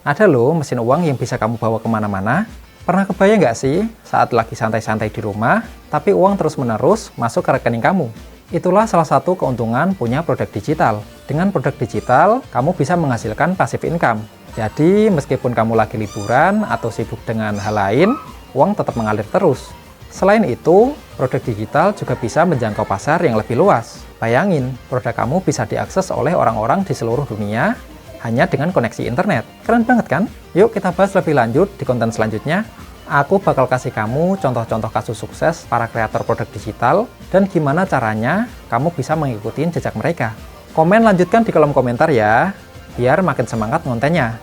Ada loh mesin uang yang bisa kamu bawa kemana-mana. Pernah kebayang nggak sih saat lagi santai-santai di rumah, tapi uang terus-menerus masuk ke rekening kamu? Itulah salah satu keuntungan punya produk digital. Dengan produk digital, kamu bisa menghasilkan passive income. Jadi, meskipun kamu lagi liburan atau sibuk dengan hal lain, uang tetap mengalir terus. Selain itu, produk digital juga bisa menjangkau pasar yang lebih luas. Bayangin, produk kamu bisa diakses oleh orang-orang di seluruh dunia hanya dengan koneksi internet. Keren banget kan? Yuk kita bahas lebih lanjut di konten selanjutnya. Aku bakal kasih kamu contoh-contoh kasus sukses para kreator produk digital dan gimana caranya kamu bisa mengikuti jejak mereka. Komen lanjutkan di kolom komentar ya, biar makin semangat kontennya.